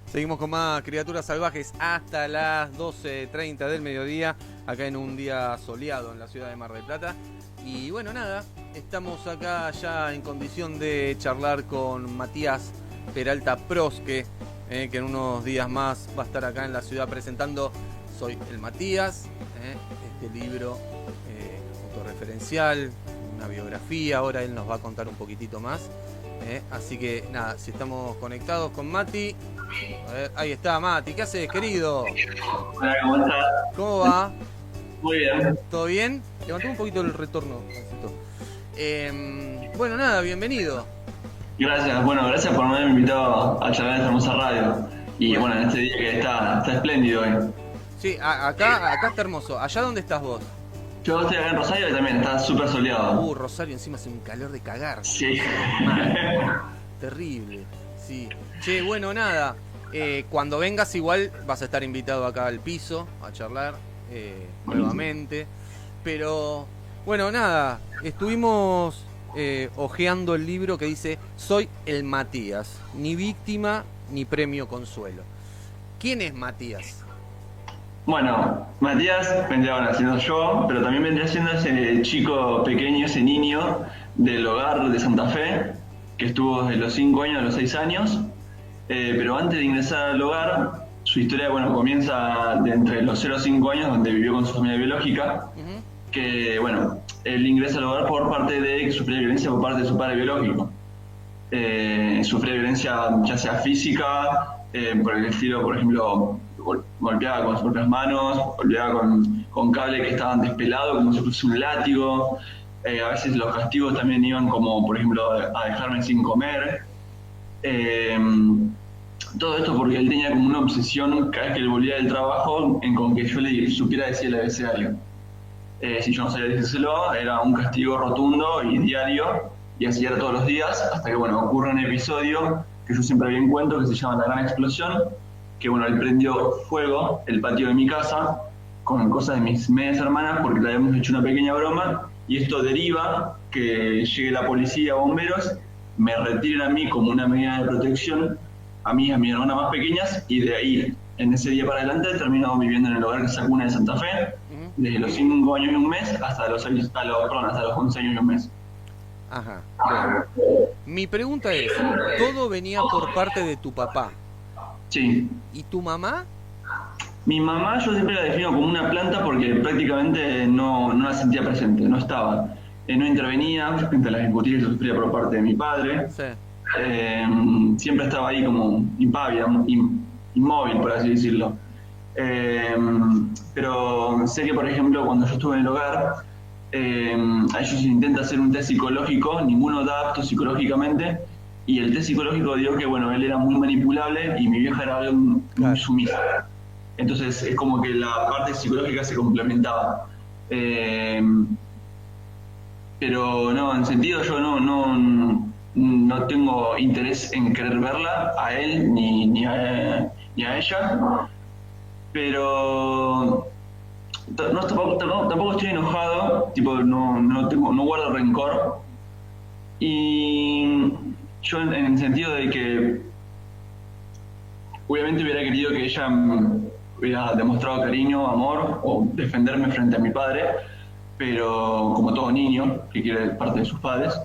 Seguimos con más Criaturas Salvajes hasta las 12:30 del mediodía, acá en un día soleado en la ciudad de Mar del Plata. Y bueno, nada, estamos acá ya en condición de charlar con Matías Peralta Prosque, que en unos días más va a estar acá en la ciudad presentando Soy el Matías, este libro autorreferencial, una biografía. Ahora él nos va a contar un poquitito más. Así que nada, si estamos conectados con Mati. A ver, ahí está Mati, ¿qué haces, querido? Hola, ¿cómo estás? ¿Cómo va? Muy bien. ¿Todo bien? Levantame un poquito el retorno. Bueno, nada, bienvenido. Gracias. Bueno, gracias por haberme invitado a charlar en esta hermosa radio. Y bueno, en este día que está espléndido hoy. Sí, acá está hermoso. ¿Allá dónde estás vos? Yo estoy acá en Rosario y también está súper soleado. Rosario, encima hace un calor de cagar. Sí. Mal. Terrible. Sí. Che, bueno, nada. Cuando vengas igual vas a estar invitado acá al piso a charlar nuevamente. Pero bueno, nada. Estuvimos hojeando el libro que dice Soy el Matías, ni víctima ni premio consuelo. ¿Quién es Matías? Bueno, Matías vendría siendo yo, pero también vendría siendo ese chico pequeño, ese niño del hogar de Santa Fe, que estuvo desde los 5 años a los 6 años. Pero antes de ingresar al hogar, su historia comienza de entre los 0 a 5 años, donde vivió con su familia biológica, que él ingresa al hogar por parte de que sufría violencia por parte de su padre biológico. Sufría violencia ya sea física, por el estilo, por ejemplo, golpeaba con sus propias manos, golpeaba con cable que estaban despelados como si fuese un látigo. A veces los castigos también iban como, por ejemplo, a dejarme sin comer. Todo esto porque él tenía como una obsesión cada vez que él volvía del trabajo con que yo le supiera decir el abecedario. Si yo no sabía decírselo, era un castigo rotundo y diario, y así era todos los días, hasta que ocurre un episodio que yo siempre bien cuento, que se llama La Gran Explosión, que él prendió fuego el patio de mi casa con cosas de mis medias hermanas porque le habíamos hecho una pequeña broma, y esto deriva que llegue la policía o bomberos, me retiren a mí como una medida de protección, a mí y a mi hermana más pequeñas, y de ahí, en ese día para adelante, terminamos viviendo en el hogar que es la Cuna de Santa Fe, desde los 5 años y un mes hasta los 11 años y un mes. Ajá. Bueno. Mi pregunta es, todo venía por parte de tu papá. Sí. ¿Y tu mamá? Mi mamá yo siempre la defino como una planta porque prácticamente no la sentía presente, no estaba. No intervenía frente a las injusticias que sufría por parte de mi padre. Sí. Siempre estaba ahí como impávida, inmóvil, por así decirlo. Pero sé que, por ejemplo, cuando yo estuve en el hogar, a ellos intenta hacer un test psicológico, ninguno da apto psicológicamente, y el test psicológico dio que él era muy manipulable y mi vieja era algo muy sumisa. Entonces es como que la parte psicológica se complementaba. Pero no, en sentido yo no tengo interés en querer verla a él ni a ella, pero tampoco estoy enojado, no guardo rencor, y yo en el sentido de que obviamente hubiera querido que ella hubiera demostrado cariño, amor o defenderme frente a mi padre, pero como todo niño que quiere parte de sus padres.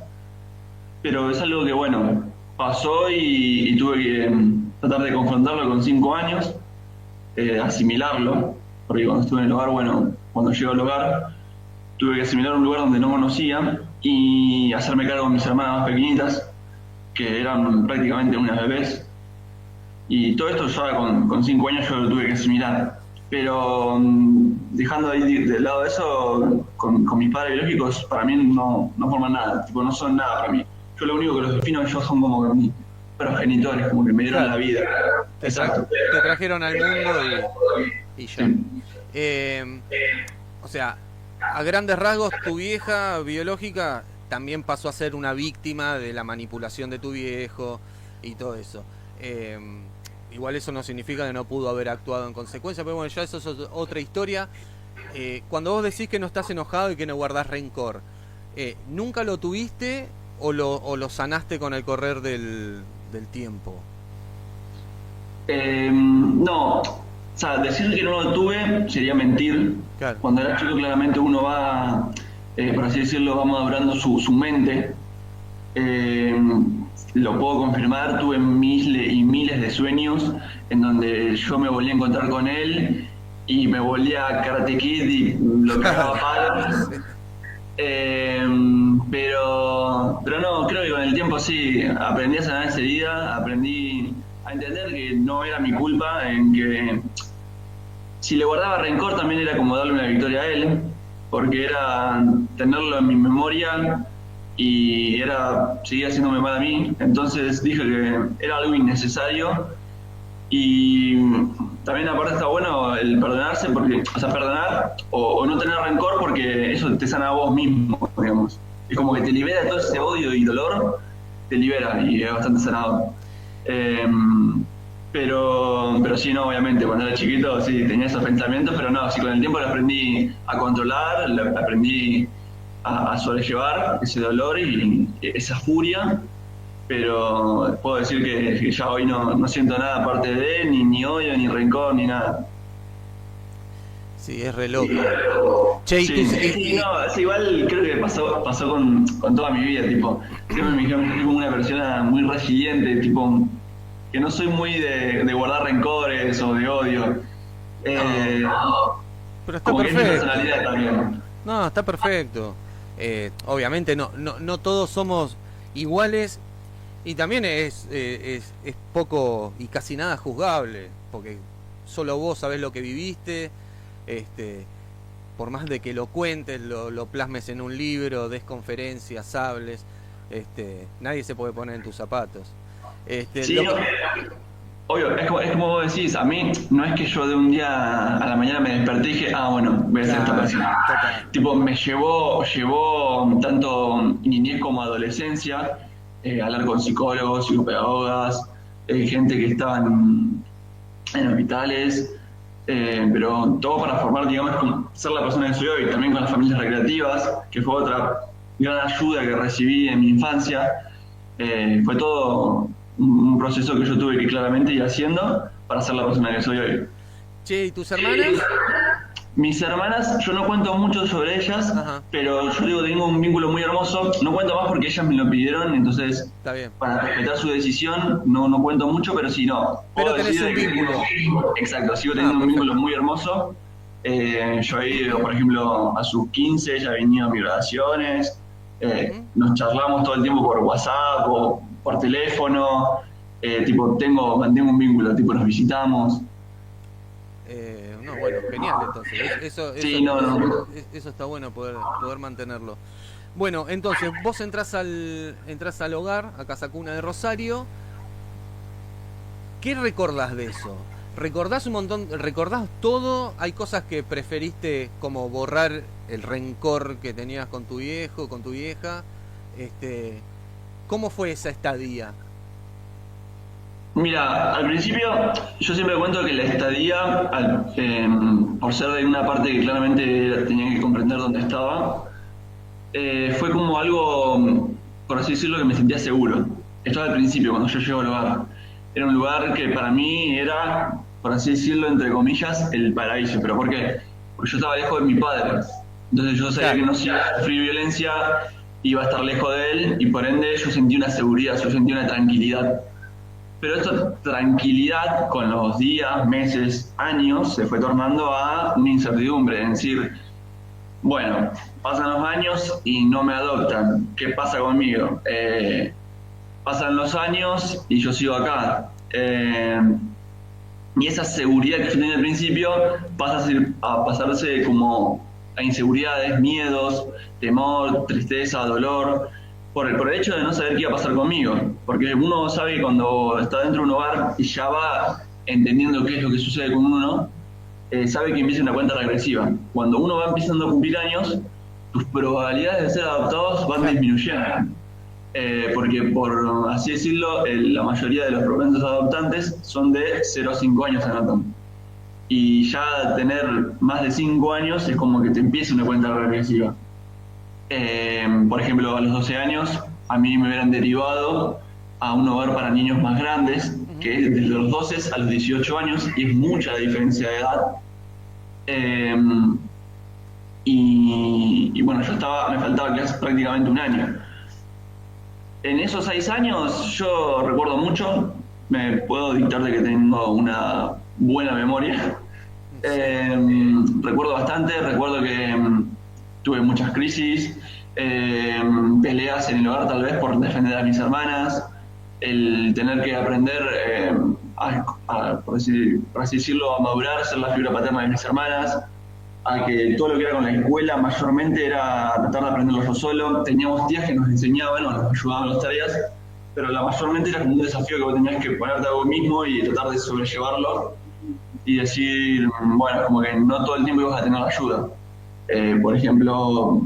Pero es algo que pasó y tuve que tratar de confrontarlo con 5 años, asimilarlo, porque cuando estuve en el hogar, cuando llego al hogar, tuve que asimilar un lugar donde no conocía y hacerme cargo de mis hermanas más pequeñitas, que eran prácticamente unas bebés. Y todo esto ya con 5 años yo lo tuve que asimilar. Pero dejando ahí de lado eso, con mis padres biológicos, para mí no forman nada, no son nada para mí. Yo lo único que los defino ellos son como mis progenitores, como que me dieron la vida. Exacto. Te trajeron al mundo y ya. Sí. O sea, a grandes rasgos, tu vieja biológica también pasó a ser una víctima de la manipulación de tu viejo y todo eso. Igual eso no significa que no pudo haber actuado en consecuencia, pero ya eso es otra historia. Cuando vos decís que no estás enojado y que no guardás rencor, ¿nunca lo tuviste o lo sanaste con el correr del tiempo? No, o sea, decir que no lo tuve sería mentir. Claro. Cuando era chico claramente uno va, por así decirlo, va madurando su mente. Eh, lo puedo confirmar, tuve miles y miles de sueños en donde yo me volví a encontrar con él y me volvía a Karate Kid y lo cagaba a palos. Sí. Eh, pero no, creo que con el tiempo sí, aprendí a sanar enseguida, aprendí a entender que no era mi culpa, en que si le guardaba rencor también era como darle una victoria a él, porque era tenerlo en mi memoria y era seguir haciéndome mal a mí. Entonces dije que era algo innecesario y también aparte está bueno el perdonarse, porque, o sea, perdonar o no tener rencor porque eso te sana a vos mismo, digamos. Es como que te libera todo ese odio y dolor, te libera y es bastante sanador. Eh, pero sí, no, obviamente, cuando era chiquito sí tenía esos pensamientos, pero no, sí con el tiempo lo aprendí a controlar, lo aprendí a sobrellevar ese dolor y esa furia, pero puedo decir que ya hoy no siento nada aparte de él, ni odio, ni rencor, ni nada. Sí, es re loco. Che, y Sí, sí, no, es igual creo que pasó con toda mi vida, tipo, siempre me dijeron que soy como una persona muy resiliente, tipo, que no soy muy de guardar rencores o de odio. No, Eh, pero está como que es mi perfecto. personalidad también. No, está perfecto. Obviamente no todos somos iguales y también es poco y casi nada juzgable, porque solo vos sabés lo que viviste, este, por más de que lo cuentes, lo plasmes en un libro, des conferencias, hables, nadie se puede poner en tus zapatos. Este, Sí, lo, no, obvio, es como vos decís, a mí no es que yo de un día a la mañana me desperté y dije, ah, bueno, voy a ser esta claro, persona. total. Tipo, llevó tanto niñez como adolescencia, hablar con psicólogos, psicopedagogas, gente que estaba en hospitales, pero todo para formar, digamos, ser la persona que soy hoy, también con las familias recreativas, que fue otra gran ayuda que recibí en mi infancia. Fue todo un proceso que yo tuve que claramente ir haciendo para ser la persona que soy hoy. Che, ¿y tus hermanas? Mis hermanas, yo no cuento mucho sobre ellas, Ajá, pero yo digo, tengo un vínculo muy hermoso. No cuento más porque ellas me lo pidieron, entonces, está bien. para respetar su decisión, no cuento mucho, pero sí, no. Pero Puedo tenés decir un de que vínculo. exacto, sigo Ah, teniendo un vínculo perfecto. muy hermoso. Yo he ido, por ejemplo, a sus 15, ella ha venido a mis graduaciones. Ujú. Nos charlamos todo el tiempo por WhatsApp o por teléfono. Tipo, mantengo un vínculo, tipo, nos visitamos. No, bueno, genial entonces. Sí, no. Eso está bueno poder mantenerlo. Bueno, entonces vos entrás al hogar, a Casa Cuna de Rosario. ¿Qué recordás de eso? ¿Recordás un montón? ¿Recordás todo? ¿Hay cosas que preferiste como borrar el rencor que tenías con tu viejo, con tu vieja? Este, ¿Cómo fue esa estadía? Mira, al principio yo siempre cuento que la estadía, por ser de una parte que claramente tenía que comprender dónde estaba, fue como algo, por así decirlo, que me sentía seguro. Esto al principio, cuando yo llego al lugar. Era un lugar que para mí era, por así decirlo, entre comillas, el paraíso. ¿Pero por qué? Porque yo estaba lejos de mi padre. Entonces yo sabía que Claro. no si iba a sufrir violencia, iba a estar lejos de él y por ende yo sentí una seguridad, yo sentí una tranquilidad. Pero esta tranquilidad con los días, meses, años se fue tornando a una incertidumbre, es decir, bueno, pasan los años y no me adoptan, ¿qué pasa conmigo? Pasan los años y yo sigo acá. Y esa seguridad que yo tenía al principio a pasarse como a inseguridades, miedos, temor, tristeza, dolor, por el hecho de no saber qué iba a pasar conmigo. Porque uno sabe que cuando está dentro de un hogar y ya va entendiendo qué es lo que sucede con uno, sabe que empieza una cuenta regresiva. Cuando uno va empezando a cumplir años, tus probabilidades de ser adoptados van Claro. disminuyendo. Porque por así decirlo, la mayoría de los propensos adoptantes son de 0 a 5 años adoptando. Y ya tener más de 5 años es como que te empieza una cuenta regresiva. Por ejemplo, a los 12 años a mí me hubieran derivado a un hogar para niños más grandes, que es desde los 12 a los 18 años, y es mucha la diferencia de edad. Y bueno, me faltaba clases prácticamente un año. En esos 6 años yo recuerdo mucho, me puedo dictar de que tengo una buena memoria. Recuerdo bastante, recuerdo que tuve muchas crisis, peleas en el hogar tal vez por defender a mis hermanas, el tener que aprender por así decirlo, a madurar, ser la figura paterna de mis hermanas, a que todo lo que era con la escuela mayormente era tratar de aprenderlo yo solo. Teníamos tías que nos enseñaban o nos ayudaban en las tareas, pero mayormente era como un desafío que vos tenías que ponerte a vos mismo y tratar de sobrellevarlo y decir, bueno, como que no todo el tiempo ibas a tener ayuda. Por ejemplo,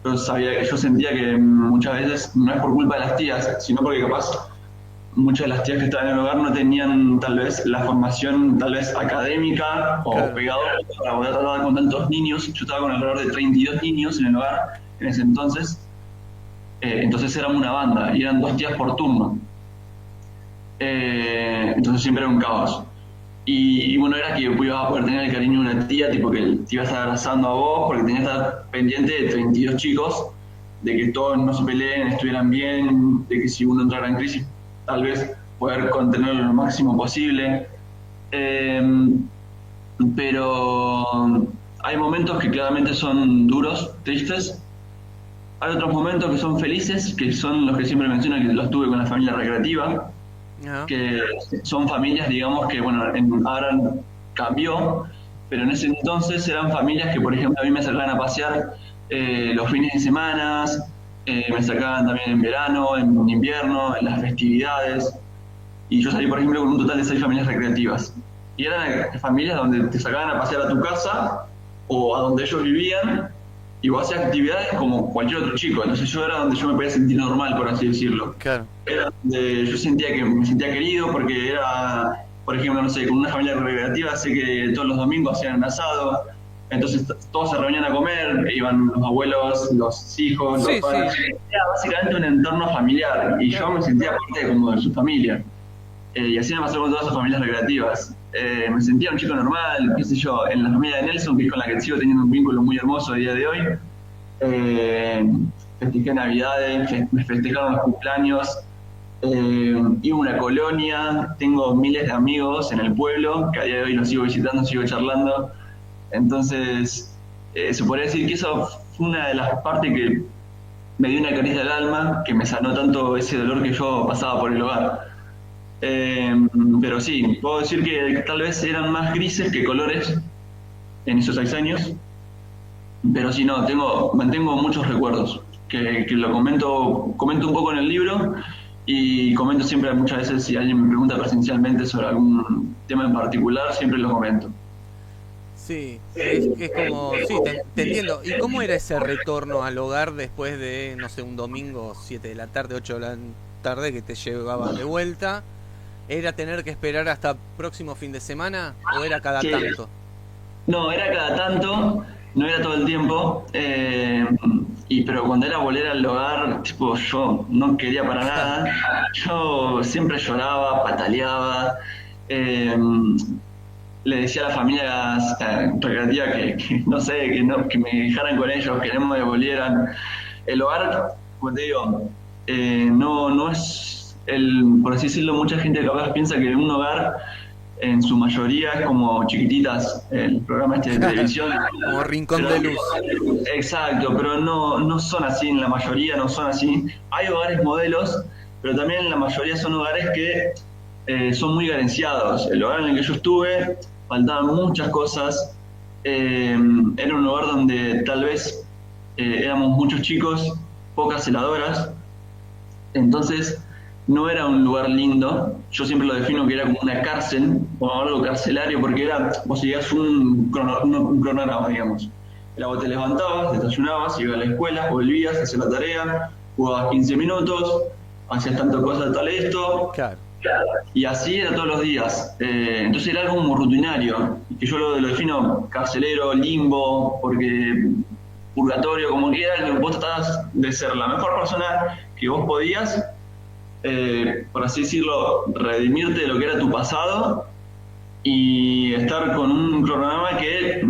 yo sentía que muchas veces no es por culpa de las tías, sino porque capaz muchas de las tías que estaban en el hogar no tenían tal vez la formación tal vez académica o pegadora para poder tratar con tantos niños. Yo estaba con alrededor de 32 niños en el hogar en ese entonces. Entonces éramos una banda y eran 2 tías por turno. Entonces siempre era un caos. Y bueno, era que ibas a poder tener el cariño de una tía, tipo que te iba a estar abrazando a vos, porque tenías que estar pendiente de 32 chicos, de que todos no se peleen, estuvieran bien, de que si uno entrara en crisis, tal vez poder contenerlo lo máximo posible. Pero hay momentos que claramente son duros, tristes. Hay otros momentos que son felices, que son los que siempre menciono, que los tuve con la familia recreativa. Que son familias, digamos, que bueno, ahora cambió, pero en ese entonces eran familias que, por ejemplo, a mí me sacaban a pasear los fines de semana, me sacaban también en verano, en invierno, en las festividades, y yo salí, por ejemplo, con un total de 6 familias recreativas. Y eran familias donde te sacaban a pasear a tu casa o a donde ellos vivían, y vos hacías actividades como cualquier otro chico. Entonces yo era donde yo me podía sentir normal, por así decirlo. Claro. Era donde yo sentía que me sentía querido, porque era, por ejemplo, no sé, con una familia recreativa, sé que todos los domingos hacían un asado, entonces todos se reunían a comer, iban los abuelos, los hijos, los padres. Sí. Era básicamente un entorno familiar, y yo me sentía parte como de su familia. Y así me pasó con todas sus familias recreativas. Me sentía un chico normal, qué sé yo, en la familia de Nelson, que es con la que sigo teniendo un vínculo muy hermoso a día de hoy. Festejé Navidades, me festejaron los cumpleaños, iba a una colonia, tengo miles de amigos en el pueblo, que a día de hoy los sigo visitando, sigo charlando. Entonces, se podría decir que eso fue una de las partes que me dio una caricia al alma, que me sanó tanto ese dolor que yo pasaba por el hogar. Pero sí, puedo decir que tal vez eran más grises que colores en esos 6 años, pero sí, no, mantengo muchos recuerdos, que lo comento un poco en el libro, y comento siempre muchas veces si alguien me pregunta presencialmente sobre algún tema en particular, siempre lo comento. Sí, es como, sí, te entiendo. ¿Y cómo era ese retorno al hogar después de, no sé, un domingo, 7 de la tarde, 8 de la tarde, que te llevaban de vuelta? ¿Era tener que esperar hasta próximo fin de semana o era cada tanto? No, era cada tanto, no era todo el tiempo, pero cuando era volver al hogar, tipo, yo no quería para nada, yo siempre lloraba, pataleaba, le decía a las familias recreativas que no sé, que me dejaran con ellos, que no me devolvieran. El hogar, como te digo, no es... por así decirlo, mucha gente capaz piensa que un hogar en su mayoría es como Chiquititas, el programa de televisión. Como Rincón de Luz. Exacto, pero no son así, en la mayoría no son así. Hay hogares modelos, pero también en la mayoría son hogares que son muy carenciados. El hogar en el que yo estuve, faltaban muchas cosas. Era un hogar donde tal vez éramos muchos chicos, pocas heladoras. Entonces, no era un lugar lindo. Yo siempre lo defino que era como una cárcel o algo carcelario, porque vos seguías un cronograma, digamos. Vos te levantabas, te desayunabas, ibas a la escuela, volvías, hacías la tarea, jugabas 15 minutos, hacías tanto cosa, tal esto. Claro. Y así era todos los días. Entonces era algo como rutinario, que yo lo defino carcelero, limbo, porque purgatorio, como quiera, vos tratabas de ser la mejor persona que vos podías, por así decirlo, redimirte de lo que era tu pasado y estar con un cronograma que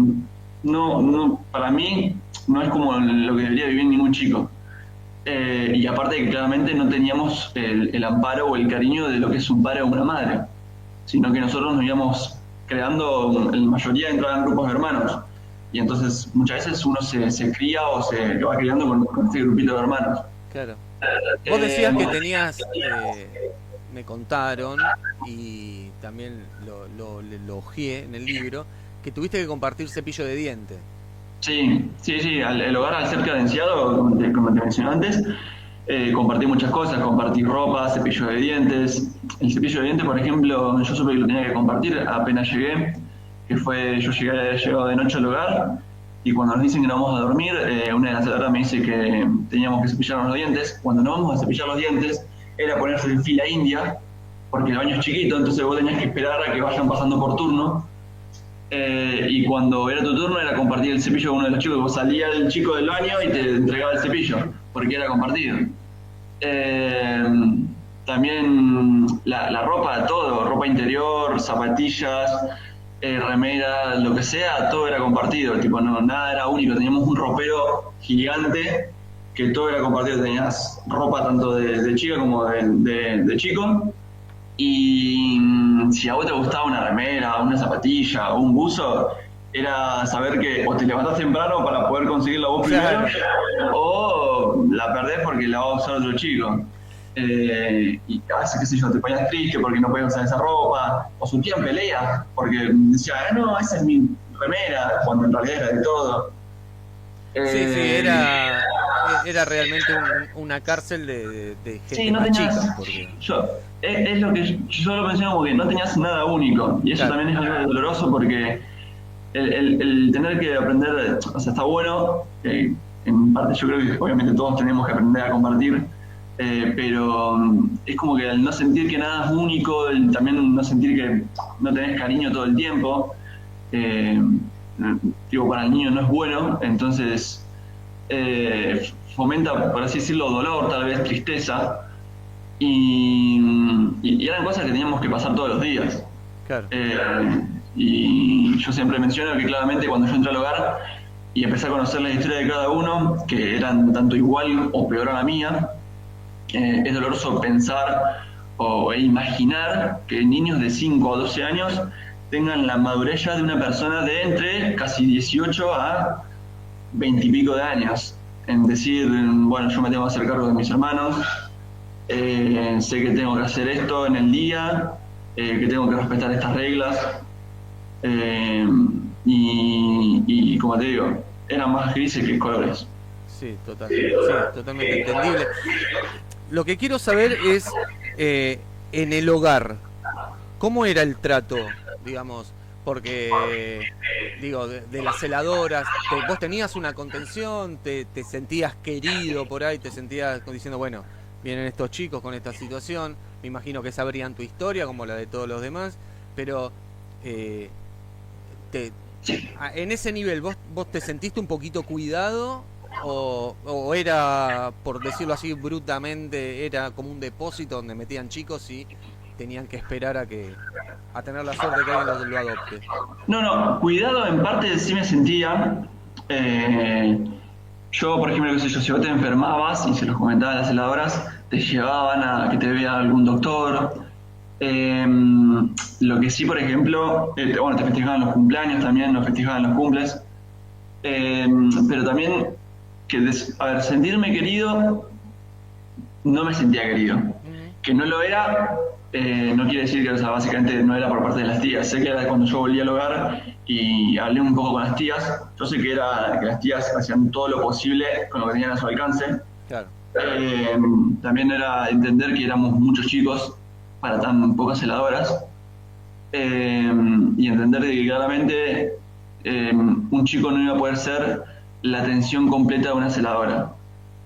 para mí no es como lo que debería vivir ningún chico. Y aparte que claramente no teníamos el amparo o el cariño de lo que es un padre o una madre, sino que nosotros nos íbamos creando, en mayoría entraban grupos de hermanos, y entonces muchas veces uno se cría o se va criando con este grupito de hermanos. Claro. Vos decías que tenías, me contaron, y también lo ojeé en el libro, que tuviste que compartir cepillo de dientes. Sí, sí, sí, el hogar al ser cadenciado, como te mencioné antes, compartí muchas cosas, compartí ropa, cepillo de dientes. El cepillo de dientes, por ejemplo, yo supe que lo tenía que compartir apenas llegué, yo había llegado de noche al hogar, y cuando nos dicen que nos vamos a dormir, una de las celadoras me dice que teníamos que cepillarnos los dientes. Cuando nos vamos a cepillar los dientes, era ponerse en fila india, porque el baño es chiquito, entonces vos tenías que esperar a que vayan pasando por turno. Y cuando era tu turno era compartir el cepillo con uno de los chicos. Vos salía el chico del baño y te entregaba el cepillo, porque era compartido. También la ropa, todo, ropa interior, zapatillas, remera, lo que sea, todo era compartido. Tipo, no, nada era único. Teníamos un ropero gigante que todo era compartido. Tenías ropa tanto de chica como de chico. Y si a vos te gustaba una remera, una zapatilla o un buzo, era saber que o te levantás temprano para poder conseguirla vos primero, o la perdés porque la va a usar otro chico. Y a veces, qué sé yo, te ponías triste porque no podías usar esa ropa, o surgían peleas porque decía, no, esa es mi remera, cuando en realidad era de todo. Sí, sí, era realmente una cárcel de gente Sí, no más tenías. chica. Porque... Es lo que yo lo menciono, como que no tenías nada único, y eso Claro. también es algo doloroso porque el tener que aprender, o sea, está bueno, en parte yo creo que obviamente todos tenemos que aprender a compartir, pero es como que al no sentir que nada es único, también no sentir que no tenés cariño todo el tiempo, eh, digo, para el niño no es bueno, entonces fomenta, por así decirlo, dolor, tal vez tristeza, y eran cosas que teníamos que pasar todos los días. Claro. Y yo siempre menciono que claramente cuando yo entré al hogar y empecé a conocer la historia de cada uno, que eran tanto igual o peor a la mía, es doloroso pensar e imaginar que niños de 5 a 12 años tengan la madurez ya de una persona de entre casi 18 a 20 y pico de años. En decir, bueno, yo me tengo que hacer cargo de mis hermanos, sé que tengo que hacer esto en el día, que tengo que respetar estas reglas, y como te digo, eran más grises que colores. Sí, totalmente entendible. Lo que quiero saber es, en el hogar, ¿cómo era el trato, digamos? Porque, digo, de las celadoras, vos tenías una contención, te sentías querido por ahí, te sentías diciendo, bueno, vienen estos chicos con esta situación, me imagino que sabrían tu historia como la de todos los demás, pero te, en ese nivel, ¿vos te sentiste un poquito cuidado? O era, por decirlo así brutamente, era como un depósito donde metían chicos y tenían que esperar a tener la suerte de que alguien lo adopte? No, cuidado en parte sí me sentía. Yo, por ejemplo, qué sé yo, si vos te enfermabas y se los comentaba a las celadoras, te llevaban a que te vea algún doctor. Lo que sí, por ejemplo, bueno, te festejaban los cumpleaños también, nos festejaban los cumples. Pero también, a ver, sentirme querido, no me sentía querido. Que no lo era, no quiere decir que, o sea, básicamente no era por parte de las tías. Sé que era cuando yo volví al hogar y hablé un poco con las tías. Yo sé que las tías hacían todo lo posible con lo que tenían a su alcance. Claro. También era entender que éramos muchos chicos para tan pocas celadoras, y entender de que claramente un chico no iba a poder ser la atención completa de una celadora,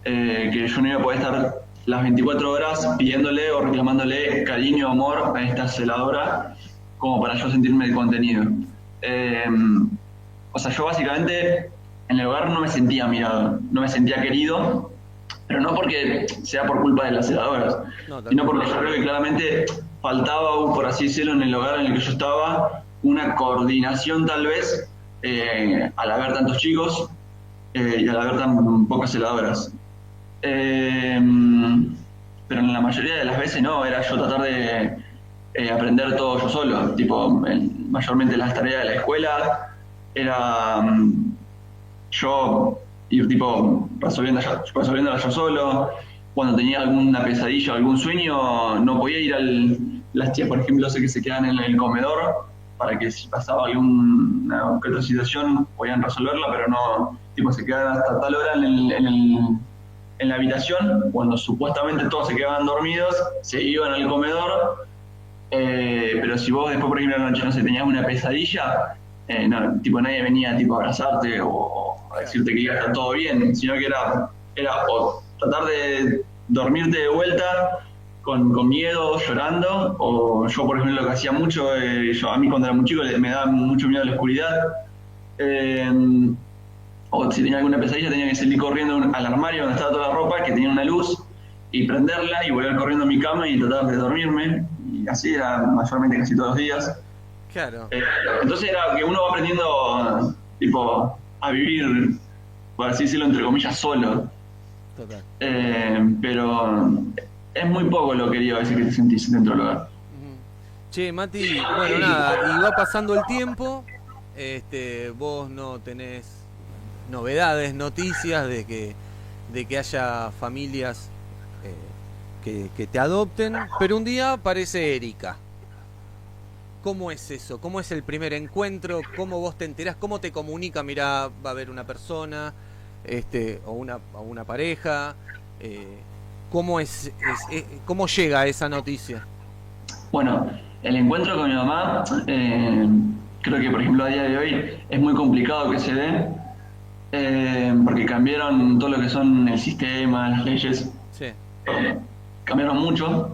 que yo no iba a poder estar las 24 horas pidiéndole o reclamándole cariño, amor a esta celadora como para yo sentirme contenido. O sea, yo básicamente en el hogar no me sentía mirado, no me sentía querido, pero no porque sea por culpa de las sedadoras, No, tal sino cual. porque yo creo que claramente faltaba, por así decirlo, en el hogar en el que yo estaba, una coordinación tal vez, al haber tantos chicos y al haber tan pocas heladoras. Eh, pero en la mayoría de las veces no, era yo tratar de aprender todo yo solo, tipo, mayormente las tareas de la escuela, era yo ir tipo resolviéndolas yo solo. Cuando tenía alguna pesadilla o algún sueño, no podía ir las tías, por ejemplo, sé que se quedan en el comedor para que si pasaba alguna otra situación podían resolverla, pero no, tipo, se quedaban hasta tal hora en la habitación, cuando supuestamente todos se quedaban dormidos, se iban al comedor, pero si vos después, por ejemplo, a la noche, no sé, tenías una pesadilla, no, tipo, nadie venía tipo, a abrazarte o a Claro. decirte que iba a estar todo bien, sino que era o tratar de dormirte de vuelta con miedo, llorando, o yo, por ejemplo, lo que hacía mucho, a mí cuando era muy chico me daba mucho miedo la oscuridad, eh, o si tenía alguna pesadilla tenía que salir corriendo al armario donde estaba toda la ropa, que tenía una luz, y prenderla y volver corriendo a mi cama y tratar de dormirme, y así era mayormente casi todos los días. Claro, Eh, entonces era que uno va aprendiendo tipo a vivir, por así decirlo, entre comillas, solo. total. Pero es muy poco lo querido a veces que te sentís dentro del hogar. Ujú. Che, Mati, bueno, nada, y va pasando el tiempo, vos no tenés novedades, noticias de que haya familias que te adopten, pero un día aparece Erika. ¿Cómo es eso? ¿Cómo es el primer encuentro? ¿Cómo vos te enterás? ¿Cómo te comunica? Mirá, va a haber una persona, o una pareja. eh, ¿Cómo cómo llega esa noticia? Bueno, el encuentro con mi mamá, creo que por ejemplo a día de hoy es muy complicado que se dé, porque cambiaron todo lo que son el sistema, las leyes, Sí. eh, cambiaron mucho.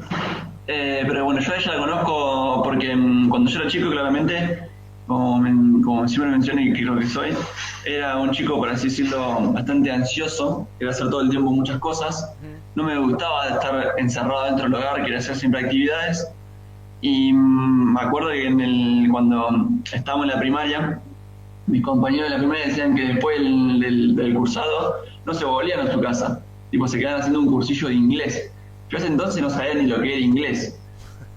Pero bueno, yo a ella la conozco porque cuando yo era chico, claramente, como siempre mencioné y creo que soy, era un chico, por así decirlo, bastante ansioso, quería hacer todo el tiempo muchas cosas, Ujú. no me gustaba estar encerrado dentro del hogar, quería hacer siempre actividades. Y me acuerdo que cuando estábamos en la primaria, mis compañeros de la primaria decían que después del cursado no se volvían a su casa, tipo se quedaban haciendo un cursillo de inglés. Yo ese entonces no sabía ni lo que era inglés.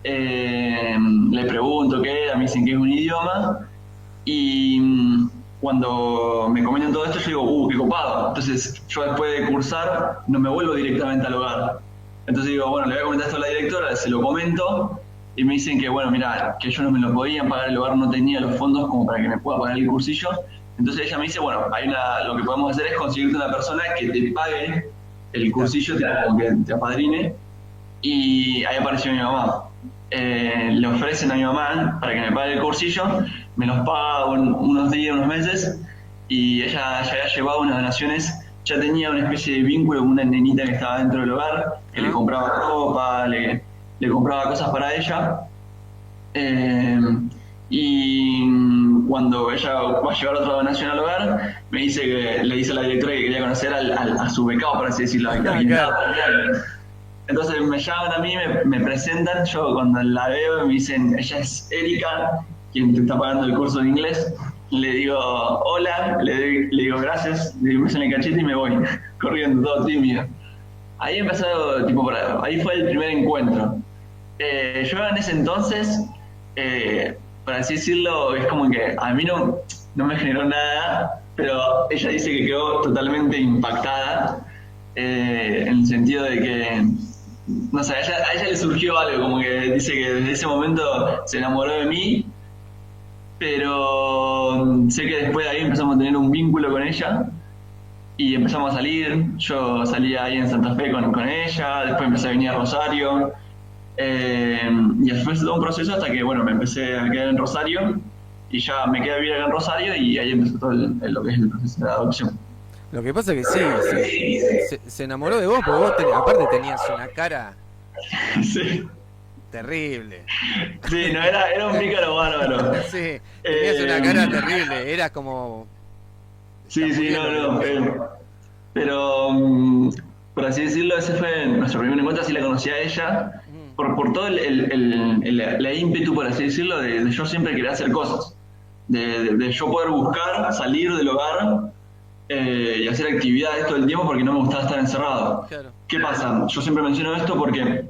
Le pregunto qué era, me dicen que es un idioma, y cuando me comentan todo esto yo digo, qué copado. Entonces yo después de cursar no me vuelvo directamente al hogar. Entonces digo, bueno, le voy a comentar esto a la directora, se lo comento, y me dicen que, bueno, mira, que ellos no me lo podían pagar, el hogar no tenía los fondos como para que me pueda pagar el cursillo. Entonces ella me dice, bueno, lo que podemos hacer es conseguirte una persona que te pague el Claro. cursillo, que te apadrine, y ahí apareció mi mamá. Le ofrecen a mi mamá para que me pague el cursillo, me los paga unos días, unos meses, y ella ya había llevado unas donaciones, ya tenía una especie de vínculo con una nenita que estaba dentro del hogar, que le Ah, compraba ropa, le compraba cosas para ella. Eh, y cuando ella va a llevar otra donación al hogar, me dice que le dice a la directora que quería conocer a su becado, por así decirlo, a quien claro. estaba. Entonces me llaman a mí, me presentan, yo cuando la veo me dicen, ella es Erika, quien te está pagando el curso de inglés. Le digo, hola, le digo gracias, le digo un beso en el cachete y me voy, corriendo, todo tímido. Ahí empezó, ahí fue el primer encuentro. Yo en ese entonces, por así decirlo, es como que a mí no me generó nada, pero ella dice que quedó totalmente impactada, en el sentido de que, no sé, a ella le surgió algo, como que dice que desde ese momento se enamoró de mí, pero sé que después de ahí empezamos a tener un vínculo con ella y empezamos a salir. Yo salía ahí en Santa Fe con ella, después empecé a venir a Rosario. Y fue todo un proceso hasta que, bueno, me empecé a quedar en Rosario y ya me quedé a vivir acá en Rosario y ahí empezó todo lo que es el proceso de adopción. Lo que pasa que sí, se enamoró de vos, porque aparte tenías una cara Sí, terrible. sí, no, era un pícaro bárbaro. Sí, tenías una Eh, cara terrible, eras como... Está sí, muy sí, bien no, lo que no, decís. pero por así decirlo, ese fue nuestro primer encuentro, así la conocí a ella, Mm, por todo el ímpetu, por así decirlo, de yo siempre querer hacer cosas, de yo poder buscar, salir del hogar y hacer actividades todo el tiempo porque no me gustaba estar encerrado. claro, ¿Qué pasa? Yo siempre menciono esto porque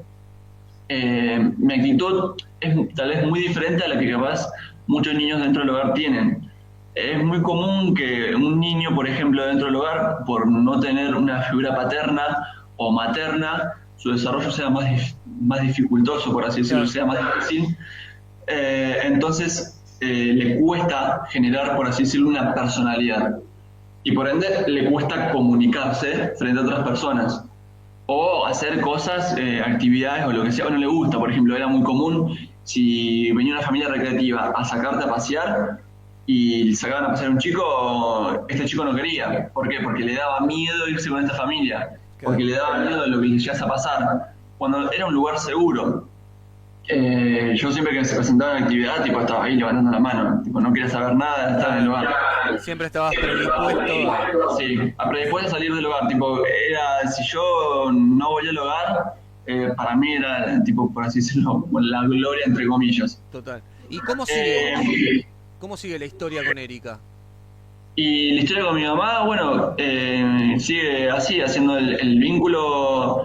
mi actitud es tal vez muy diferente a la que capaz muchos niños dentro del hogar tienen. Es muy común que un niño, por ejemplo, dentro del hogar, por no tener una figura paterna o materna, su desarrollo sea más dificultoso, por así decirlo, claro, sea más difícil. Entonces, le cuesta generar, por así decirlo, una personalidad. Y por ende, le cuesta comunicarse frente a otras personas o hacer cosas, actividades o lo que sea, o no le gusta. Por ejemplo, era muy común si venía una familia recreativa a sacarte a pasear y sacaban a pasear a un chico, este chico no quería. ¿Por qué? Porque le daba miedo irse con esta familia, porque claro. le daba miedo lo que le llegase a pasar, cuando era un lugar seguro. Yo siempre que se presentaba una actividad, tipo, estaba ahí levantando la mano, tipo, no quería saber nada, estaba en el Claro. lugar. Siempre estabas predispuesto a... Sí, predispuesto a salir del hogar, tipo, era, si yo no voy al hogar, para mí era, tipo, por así decirlo, la gloria entre comillas. Total. ¿Y Eh, cómo sigue la historia con Erika? y la historia con mi mamá, bueno, sigue así, haciendo el vínculo,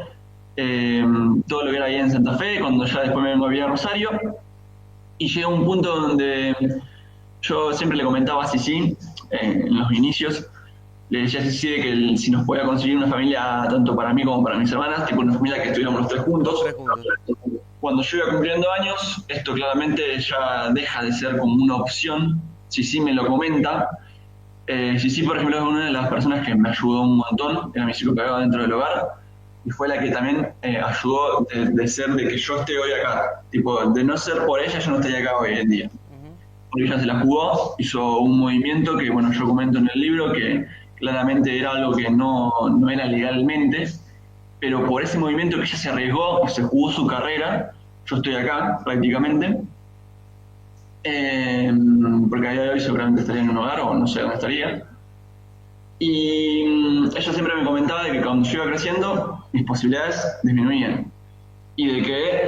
eh, todo lo que era ahí en Santa Fe, cuando ya después me moví a Rosario, y llega un punto donde yo siempre le comentaba a Sisi, en los inicios, le decía a Sisi de que si nos podía conseguir una familia, tanto para mí como para mis hermanas, tipo una familia que estuviéramos los tres Los juntos. tres juntos. Cuando yo iba cumpliendo años, esto claramente ya deja de ser como una opción. Sisi me lo comenta. Sisi, por ejemplo, es una de las personas que me ayudó un montón, era mi psicóloga dentro del hogar, y fue la que también ayudó de ser de que yo esté hoy acá. Tipo, de no ser por ella, yo no estaría acá hoy en día. Ujú. Porque ella se la jugó, hizo un movimiento que, bueno, yo comento en el libro que claramente era algo que no era legalmente, pero por ese movimiento que ella se arriesgó y se jugó su carrera, yo estoy acá prácticamente, eh, porque a día de hoy seguramente estaría en un hogar o no sé dónde estaría. Y ella siempre me comentaba de que cuando yo iba creciendo, mis posibilidades disminuían y de que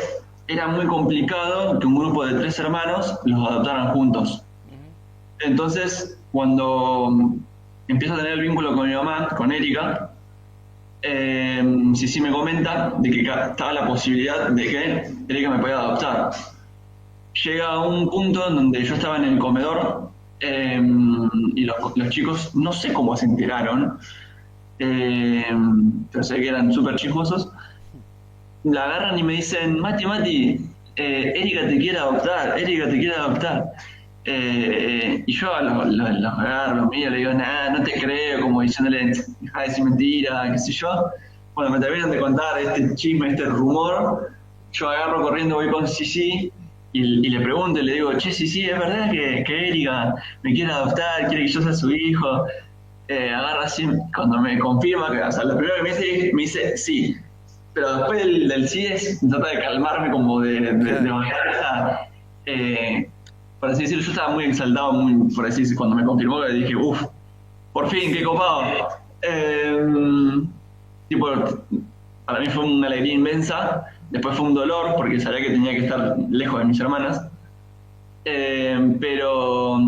era muy complicado que un grupo de tres hermanos los adoptaran juntos. Ujú. Entonces, cuando empiezo a tener el vínculo con mi mamá, con Erika, sí me comenta de que estaba la posibilidad de que Erika me podía adoptar. Llega a un punto en donde yo estaba en el comedor y los chicos, no sé cómo se enteraron, eh, pero sé que eran súper chismosos, la agarran y me dicen, Mati, Erika te quiere adoptar, Erika te quiere adoptar. Y yo los agarro, los miro, le digo, nada, no te creo, como diciéndole, deja de decir mentira, qué sé yo. Bueno, me terminan de contar este chisme, este rumor. Yo agarro corriendo, voy con Sisi y le pregunto, y le digo, che, Sisi, ¿es verdad que Erika me quiere adoptar, quiere que yo sea su hijo? Agarra así, cuando me confirma, o sea, lo primero que me dice sí. Pero después del sí trata de calmarme, como de bajar esa, por así decirlo, yo estaba muy exaltado, muy, por así decirlo, cuando me confirmó, que dije, uff, por fin, qué copado. Tipo, para mí fue una alegría inmensa, después fue un dolor, porque sabía que tenía que estar lejos de mis hermanas, pero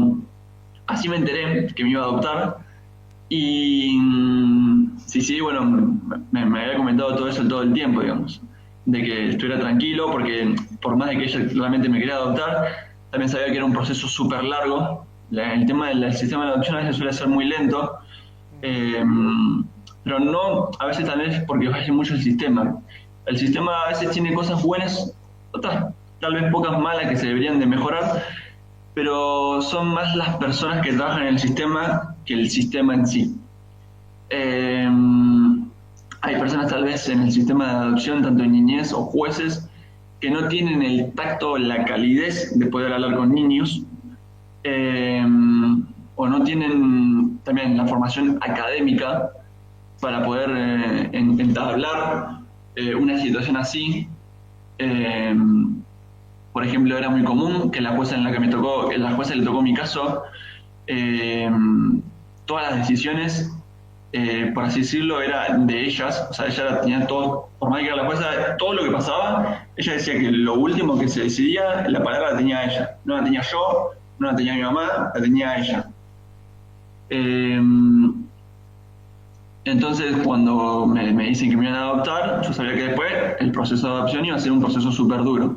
así me enteré que me iba a adoptar, y sí, bueno, me había comentado todo eso todo el tiempo, digamos, de que estuviera tranquilo, porque por más de que ella realmente me quería adoptar, también sabía que era un proceso súper largo. El tema del sistema de adopción a veces suele ser muy lento, eh, pero no, a veces tal vez porque falla mucho el sistema. El sistema a veces tiene cosas buenas, otras tal vez pocas malas que se deberían de mejorar, pero son más las personas que trabajan en el sistema que el sistema en sí. Eh, Hay personas tal vez en el sistema de adopción, tanto en niñez o jueces, que no tienen el tacto o la calidez de poder hablar con niños, eh, o no tienen también la formación académica para poder entablar una situación así. Eh, por ejemplo, era muy común que la jueza en la que me tocó, la jueza le tocó mi caso, eh, todas las decisiones por así decirlo, era de ellas, o sea, tenía todo, por más que era la jueza, todo lo que pasaba, ella decía que lo último que se decidía, la palabra la tenía ella, no la tenía yo, no la tenía mi mamá, la tenía ella. Eh, entonces, cuando me dicen que me iban a adoptar, yo sabía que después el proceso de adopción iba a ser un proceso súper duro,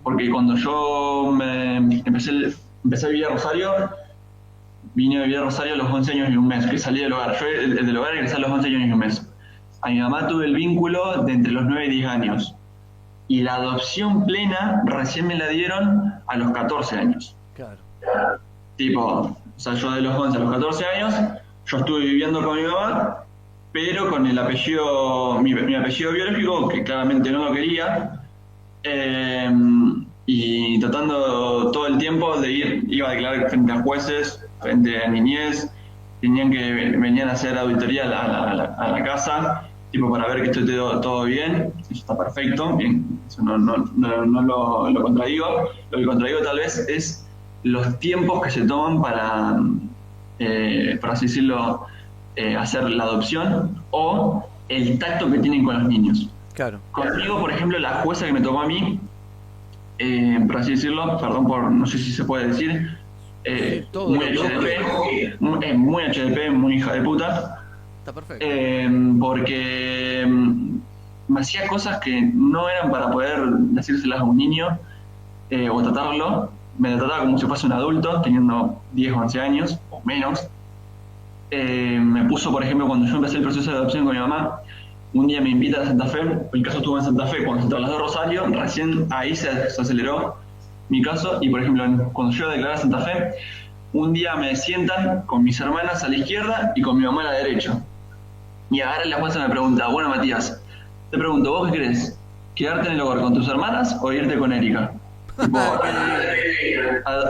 porque cuando yo empecé a vivir a Rosario, vine a vivir a Rosario a los 11 años y un mes, que salí del hogar. Yo del hogar ingresé a los 11 años y un mes. A mi mamá tuve el vínculo de entre los 9 y 10 años. Y la adopción plena recién me la dieron a los 14 años. Claro. Tipo, o sea, yo de los 11 a los 14 años, yo estuve viviendo con mi mamá, pero con el apellido, mi apellido biológico, que claramente no lo quería, y tratando todo el tiempo de iba a declarar frente a jueces, frente a niñez, venían a hacer auditoría a la casa, tipo para ver que esté todo bien, eso está perfecto, bien, eso no lo contradigo, lo que contradigo tal vez es los tiempos que se toman para, por así decirlo, hacer la adopción o el tacto que tienen con los niños. Claro. Conmigo, por ejemplo, la jueza que me tocó a mí, por así decirlo, perdón por, no sé si se puede decir, muy HDP, muy HDP, muy hija de puta. Está perfecto. Porque me hacía cosas que no eran para poder decírselas a un niño o tratarlo. Me trataba como si fuese un adulto, teniendo 10 o 11 años o menos. Me puso, por ejemplo, cuando yo empecé el proceso de adopción con mi mamá, un día me invita a Santa Fe, mi caso estuvo en Santa Fe, cuando se trasladó a Rosario, recién ahí se aceleró mi caso, y por ejemplo, cuando yo declaré a Santa Fe, un día me sientan con mis hermanas a la izquierda y con mi mamá a la derecha. Y agarra la jueza y me pregunta, bueno Matías, te pregunto, ¿vos qué crees? ¿Quedarte en el hogar con tus hermanas o irte con Erika? Tipo,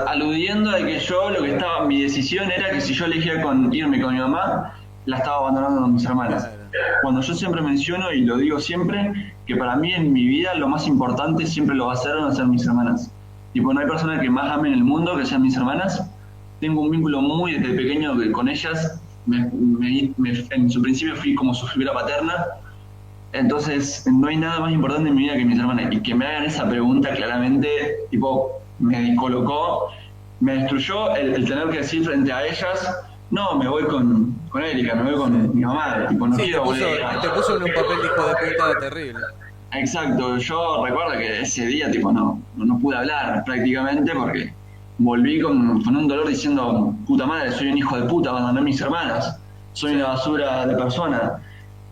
aludiendo a que yo lo que estaba, mi decisión era que si yo elegía irme con mi mamá, la estaba abandonando con mis hermanas. Claro. Cuando yo siempre menciono, y lo digo siempre, que para mí en mi vida lo más importante siempre lo va a ser van a ser mis hermanas. Tipo, no hay persona que más ame en el mundo que sean mis hermanas. Tengo un vínculo muy desde pequeño con ellas. En su principio fui como su figura paterna. Entonces, no hay nada más importante en mi vida que mis hermanas. Y que me hagan esa pregunta claramente, tipo, me descolocó, me destruyó el tener que decir frente a ellas, no, me voy con Erika, me voy con mi mamá, tipo, no Sí, quiero te puso en un papel de hijo de puta terrible. Exacto, yo recuerdo que ese día, tipo, no pude hablar prácticamente porque volví con un dolor diciendo, puta madre, soy un hijo de puta, abandoné a mis hermanas, soy una basura de persona.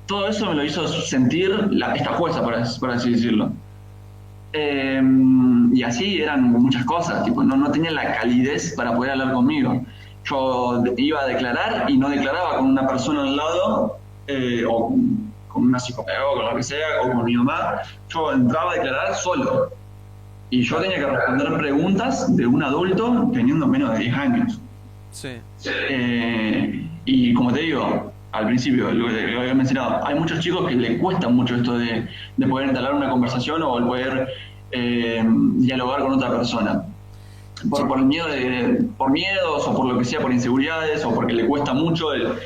Todo eso me lo hizo sentir esta jueza, por así decirlo. Y así eran muchas cosas, tipo, no tenía la calidez para poder hablar conmigo. Yo iba a declarar y no declaraba con una persona al lado, o con una psicopedagoga, con lo que sea, o con mi mamá. Yo entraba a declarar solo. Y yo tenía que responder preguntas de un adulto teniendo menos de 10 años. Sí. Y como te digo, al principio, lo que había mencionado, hay muchos chicos que les cuesta mucho esto de poder entablar una conversación o el poder dialogar con otra persona. Por el miedo por miedos o por lo que sea, por inseguridades o porque le cuesta mucho el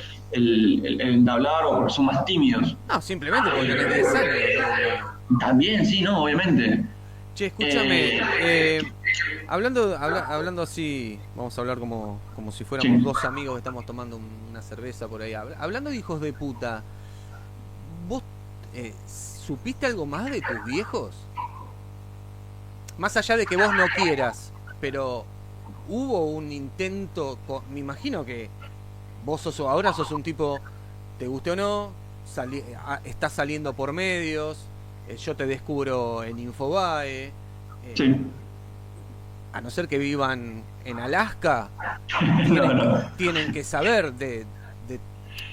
entablar o porque son más tímidos. No, simplemente porque tenés 10 años. También, sí, no, obviamente. Che, escúchame, hablando así, vamos a hablar como si fuéramos Sí. dos amigos que estamos tomando una cerveza por ahí. Hablando de hijos de puta, ¿vos supiste algo más de tus viejos? Más allá de que vos no quieras, pero hubo un intento, me imagino que vos ahora sos un tipo, te guste o no, estás saliendo por medios, yo te descubro en Infobae, Sí. a no ser que vivan en Alaska, No. tienen que saber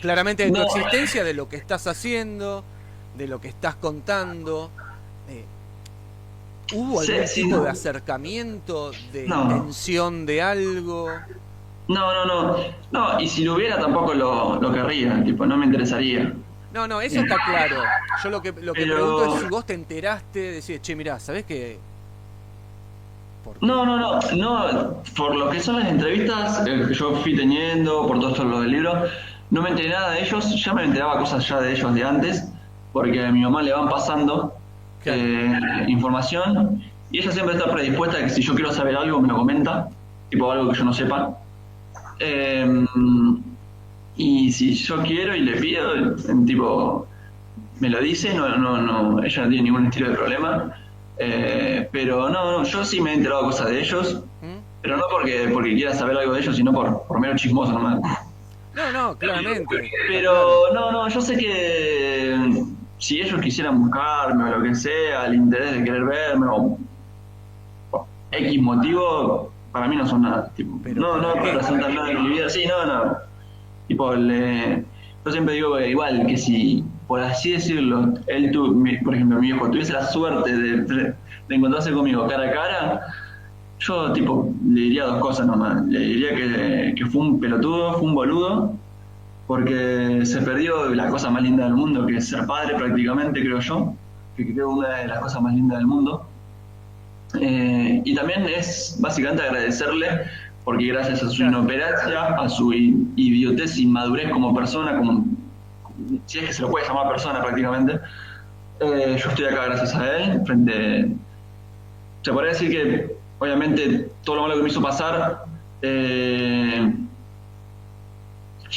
claramente de tu No. existencia, de lo que estás haciendo, de lo que estás contando. ¿Hubo algún Sí, tipo no. de acercamiento, de No. intención de algo? No, y si lo hubiera tampoco lo querría, tipo, no me interesaría. No, eso está claro. Yo lo que Pero- pregunto es si vos te enteraste, decís, che, mirá, ¿sabés qué? ¿Por qué? No, por lo que son las entrevistas que yo fui teniendo, por todo esto lo del libro, no me enteré nada de ellos, ya me enteraba cosas ya de ellos de antes, porque a mi mamá le van pasando Claro. información y ella siempre está predispuesta a que si yo quiero saber algo me lo comenta, tipo algo que yo no sepa. Eh, y si yo quiero y le pido, tipo, me lo dice, ella no tiene ningún estilo de problema. Pero no, yo sí me he enterado cosas de ellos, ¿Mm? pero no porque quiera saber algo de ellos, sino por mero chismoso nomás. No, no, claramente, está claro. Pero no, yo sé que si ellos quisieran buscarme o lo que sea, el interés de querer verme o por X motivo, para mí no son nada. Tipo, Pero no ¿para qué? representan nada en mi vida. Sí, no. Tipo, yo siempre digo que igual que si, por así decirlo, por ejemplo, mi hijo tuviese la suerte de encontrarse conmigo cara a cara, yo tipo le diría dos cosas nomás. Le diría que fue un pelotudo, fue un boludo, porque se perdió la cosa más linda del mundo, que es ser padre prácticamente, creo yo, que creo una de las cosas más lindas del mundo. Y también es básicamente agradecerle porque gracias a su Claro. inoperancia, a su idiotez, inmadurez como persona, si es que se lo puede llamar persona prácticamente, yo estoy acá gracias a él. Se podría decir que obviamente todo lo malo que me hizo pasar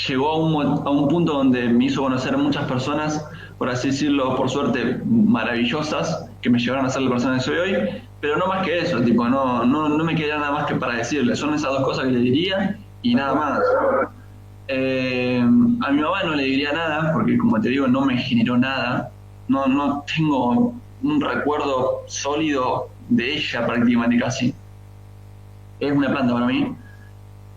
llegó a un punto donde me hizo conocer a muchas personas, por así decirlo, por suerte, maravillosas, que me llevaron a ser la persona que soy hoy, pero no más que eso, tipo, no me quedaría nada más que para decirle, son esas dos cosas que le diría y Tal nada cual. más. A mi mamá no le diría nada, porque como te digo, no me generó nada, no tengo un recuerdo sólido de ella prácticamente casi, es una planta para mí.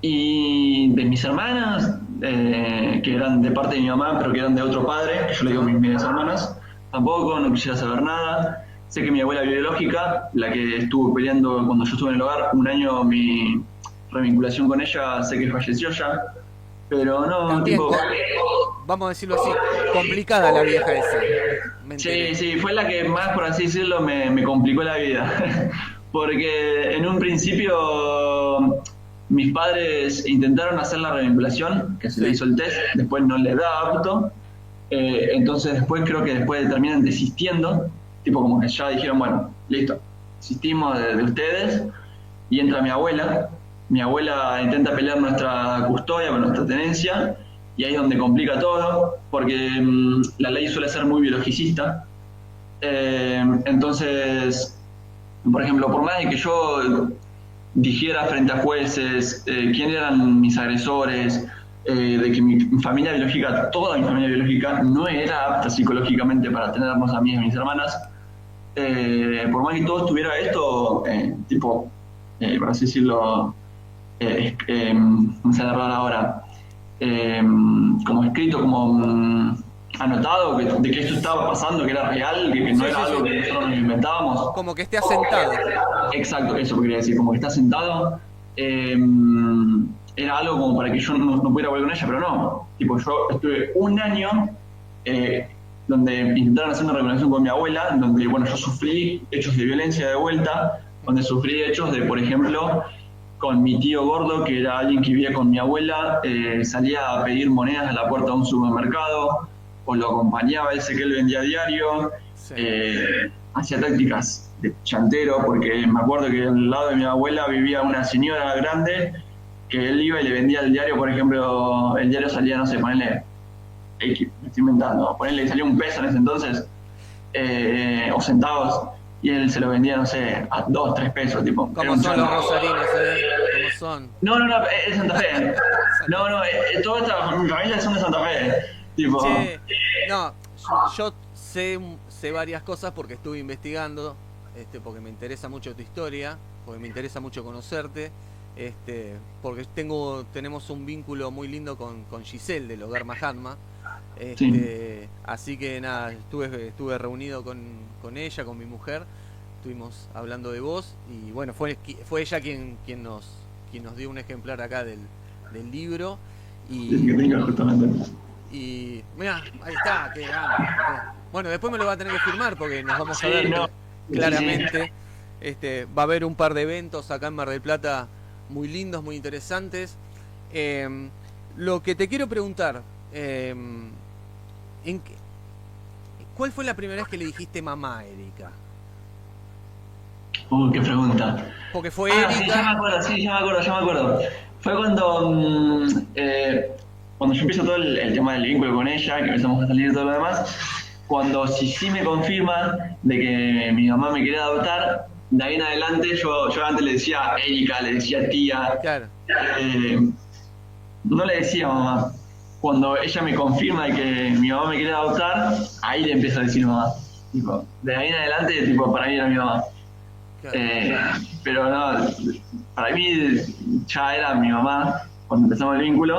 Y de mis hermanas, que eran de parte de mi mamá, pero que eran de otro padre, que yo le digo Ajá. mis medias hermanas, tampoco, no quisiera saber nada. Sé que mi abuela biológica, la que estuvo peleando cuando yo estuve en el hogar, un año mi revinculación con ella, sé que falleció ya, pero no, También, tipo, vamos a decirlo así, complicada la vieja esa. Me sí, enteré. sí, fue la que más, por así decirlo, me complicó la vida. Porque en un principio mis padres intentaron hacer la revinculación, que se le Sí. hizo el test, después no le da apto. Entonces después creo que después terminan desistiendo, tipo como que ya dijeron, bueno, listo, desistimos de ustedes y entra mi abuela. Mi abuela intenta pelear nuestra custodia con nuestra tenencia y ahí es donde complica todo, porque la ley suele ser muy biologicista. Entonces, por ejemplo, por más de que yo dijera frente a jueces quién eran mis agresores, de que mi familia biológica, toda mi familia biológica, no era apta psicológicamente para tenernos a mí y a mis hermanas, por más que todo estuviera esto, tipo, por así decirlo, me sale raro ahora, como escrito, como anotado, de que esto estaba pasando, que era real, que no Sí, era sí, algo sí. que nosotros nos inventábamos. Como que esté asentado. Exacto, eso quería decir, como que está sentado. eh, Era algo como para que yo no pudiera volver con ella, pero no. Tipo, yo estuve un año eh, donde intentaron hacer una regulación con mi abuela, donde, bueno, yo sufrí hechos de violencia de vuelta, donde sufrí hechos de, por ejemplo, con mi tío gordo, que era alguien que vivía con mi abuela, salía a pedir monedas a la puerta de un supermercado, o lo acompañaba, ese que él vendía a diario, Sí. hacía tácticas de chantero, porque me acuerdo que al lado de mi abuela vivía una señora grande, que él iba y le vendía el diario, por ejemplo, el diario salía, no sé, ponele, X, me estoy inventando, ponele, salía un peso en ese entonces, o centavos, y él se lo vendía, no sé, a 2, 3 pesos, tipo, era ¿Cómo un son los chanto. rosarinos, ¿Cómo son? No, es Santa Fe. Santa Fe. Toda mi familia son de Santa Fe. Tipo, Che, no, yo sé varias cosas porque estuve investigando, porque me interesa mucho tu historia, porque me interesa mucho conocerte, porque tenemos un vínculo muy lindo con Giselle del Hogar Mahatma. sí. Así que nada, estuve reunido con ella, con mi mujer, estuvimos hablando de vos y bueno, fue ella quien nos dio un ejemplar acá del libro Sí, que y, tenga justamente. y mira, ahí está, qué grande. Bueno, después me lo va a tener que firmar porque nos vamos a Sí, ver no. Sí, sí. claramente. Va a haber un par de eventos acá en Mar del Plata muy lindos, muy interesantes. Lo que te quiero preguntar, Eh, ¿Cuál fue la primera vez que le dijiste mamá a Erika? Qué pregunta. Porque fue Sí, ya me Erika. acuerdo, sí, ya me acuerdo. Fue cuando yo empiezo todo el tema del vínculo con ella, que empezamos a salir y todo lo demás, cuando sí me confirma de que mi mamá me quiere adoptar, de ahí en adelante yo antes le decía Erika, le decía tía, Claro, eh, no le decía mamá. Cuando ella me confirma de que mi mamá me quiere adoptar, ahí le empiezo a decir mamá. Tipo, de ahí en adelante, tipo, para mí era mi mamá. claro. Eh, pero no, para mí ya era mi mamá cuando empezamos el vínculo,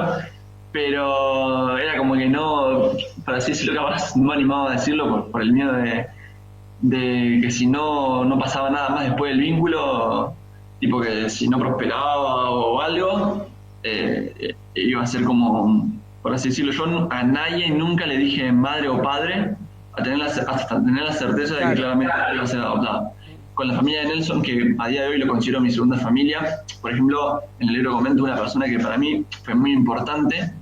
pero era como que no, para así decirlo, capaz no me animaba a decirlo por el miedo de que si no pasaba nada más después del vínculo, tipo que si no prosperaba o algo, iba a ser como, por así decirlo, yo a nadie nunca le dije madre o padre hasta tener la certeza de que Claro. claramente iba a ser adoptado. Con la familia de Nelson, que a día de hoy lo considero mi segunda familia, por ejemplo, en el libro comento una persona que para mí fue muy importante,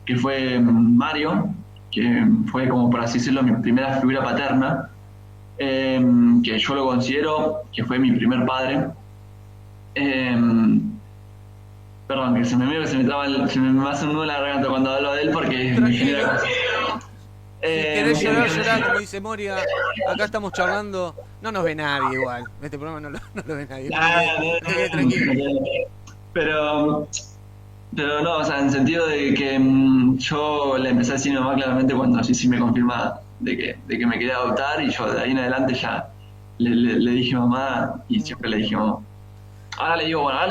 que fue Mario, que fue como, por así decirlo, mi primera figura paterna, que yo lo considero que fue mi primer padre. Eh, Perdón, que se me traba se me hace un nudo en la garganta cuando hablo de él porque me Tranquilo. genera... Si querés llorar, llorar, como Eh, dice Moria. Acá estamos charlando. No nos ve nadie igual. Este programa no lo ve nadie. Tranquilo. pero, pero no, o sea, en sentido de que yo le empecé a decir a mi mamá claramente cuando sí me confirma de que me quería adoptar y yo de ahí en adelante ya le dije mamá y siempre le dije mamá. Ahora le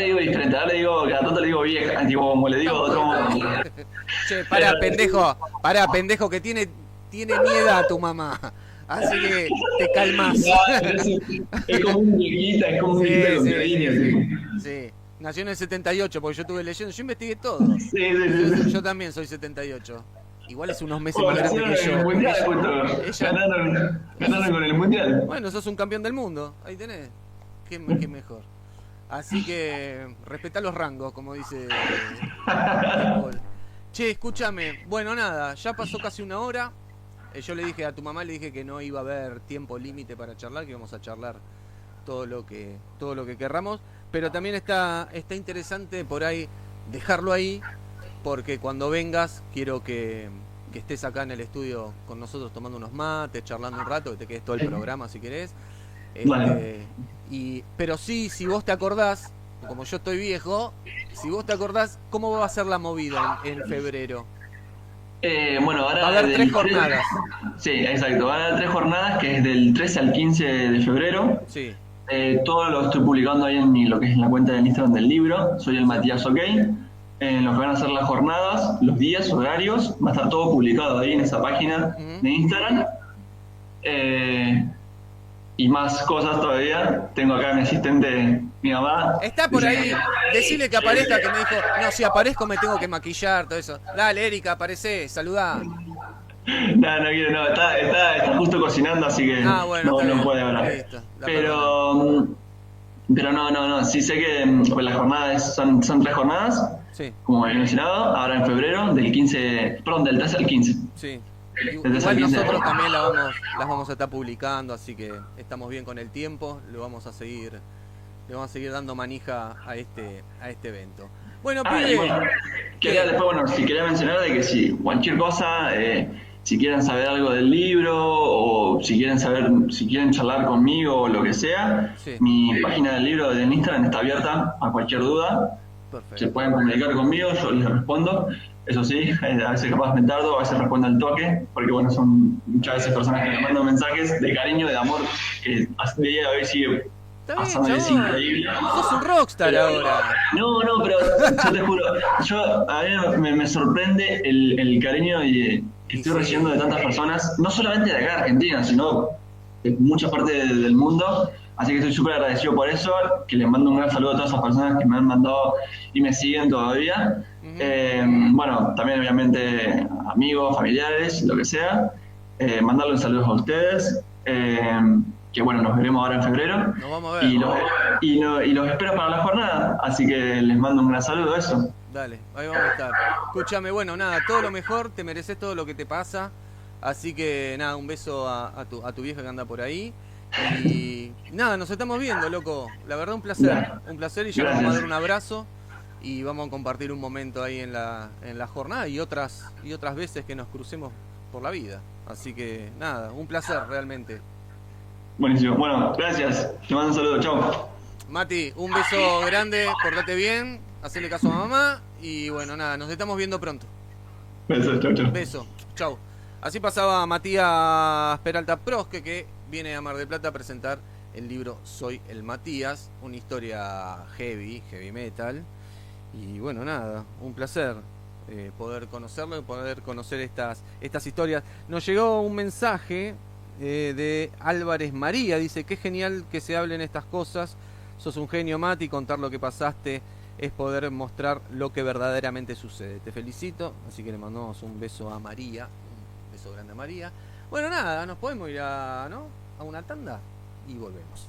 digo diferente, ahora le digo, cada tanto le digo vieja, tipo como le digo de otro modo. Che, pará, pendejo, que tiene miedo a tu mamá. Así que te calmas. No, es como un viejita, es como un viejita con cariño. Sí. Nació en el 78, porque yo estuve leyendo, yo investigué todo. Sí. Yo también soy 78. Igual es unos meses Oh, más grande nacieron que en yo. el mundial, puto. Ella- Ganaron con el mundial. Bueno, sos un campeón del mundo. Ahí tenés. Qué mejor. Así que respetá los rangos, como dice Paul. Che, escúchame. Bueno, nada, ya pasó casi una hora. Yo le dije a tu mamá, le dije que no iba a haber tiempo límite para charlar, que íbamos a charlar todo lo que querramos. Pero también está interesante por ahí dejarlo ahí, porque cuando vengas quiero que estés acá en el estudio con nosotros tomando unos mates, charlando un rato, que te quedes todo el programa si querés. Vale. Pero sí, si vos te acordás, como yo estoy viejo, si vos te acordás, ¿cómo va a ser la movida en febrero? Bueno, ahora Va a haber del 3 jornadas. Sí, exacto. Va a haber 3 jornadas, que es del 13 al 15 de febrero. Sí. Todo lo estoy publicando ahí lo que es en la cuenta del Instagram del libro. Soy el Matías OK. En lo que van a ser las jornadas, los días, horarios, va a estar todo publicado ahí en esa página de Instagram. Y más cosas todavía. Tengo acá a mi asistente, mi mamá. Está por ahí, decirle que aparezca, que me dijo, no, si aparezco me tengo que maquillar, todo eso. Dale, Erika, aparecé, saludá. No quiero, no, está justo cocinando, así que Bueno, no puede hablar. Listo, Pero no, sí sé que pues las jornadas son 3 jornadas, sí, como he mencionado, ahora en febrero, del 13 al 15. sí. Desde esa Igual 15. nosotros también las vamos a estar publicando, así que estamos bien con el tiempo, le vamos a seguir dando manija a este evento. Bueno, Y bueno, quería después, si quería mencionar de que si cualquier cosa, si quieren saber algo del libro o si quieren charlar conmigo o lo que sea, Sí. mi página del libro en Instagram está abierta a cualquier duda. Perfecto. Se pueden comunicar conmigo, yo les respondo. Eso sí, a veces capaz me tardo, a veces respondo al toque, porque bueno, son muchas veces personas que me mandan mensajes de cariño, de amor, que hasta día de hoy sigue Está pasando, bien, es chabón. increíble. Sos un rockstar ahora. No, pero yo te juro, a mí me sorprende el cariño que estoy recibiendo de tantas personas, no solamente de acá de Argentina, sino de muchas partes del mundo. Así que estoy súper agradecido por eso, que les mando un gran saludo a todas esas personas que me han mandado y me siguen todavía. Bueno, también obviamente amigos, familiares, lo que sea. Mandarles saludos a ustedes. que bueno, nos veremos ahora en febrero. Nos vamos a ver. Y y los espero para la jornada, así que les mando un gran saludo, eso. Dale, ahí vamos a estar. Escúchame, bueno, nada, todo lo mejor, te mereces todo lo que te pasa. Así que nada, un beso a tu vieja que anda por ahí. Y nada, nos estamos viendo, loco. La verdad, un placer y ya nos vamos a dar un abrazo y vamos a compartir un momento ahí en la jornada y otras veces que nos crucemos por la vida. Así que nada, un placer realmente. Buenísimo. Bueno, gracias. Te mando un saludo. Chao. Mati, un beso grande, portate bien, hacele caso a mamá y bueno, nada, nos estamos viendo pronto. Besos. Chao, chao. Beso, chau. Así pasaba Matías Peralta Prosque, que viene a Mar del Plata a presentar el libro Soy el Matías, una historia heavy metal. Y bueno, nada, un placer poder conocerlo y poder conocer estas historias. Nos llegó un mensaje de Álvarez María, dice, qué genial que se hablen estas cosas, sos un genio, Mati, contar lo que pasaste es poder mostrar lo que verdaderamente sucede. Te felicito, así que le mandamos un beso a María, un beso grande a María. Bueno, nada, nos podemos ir a una tanda y volvemos.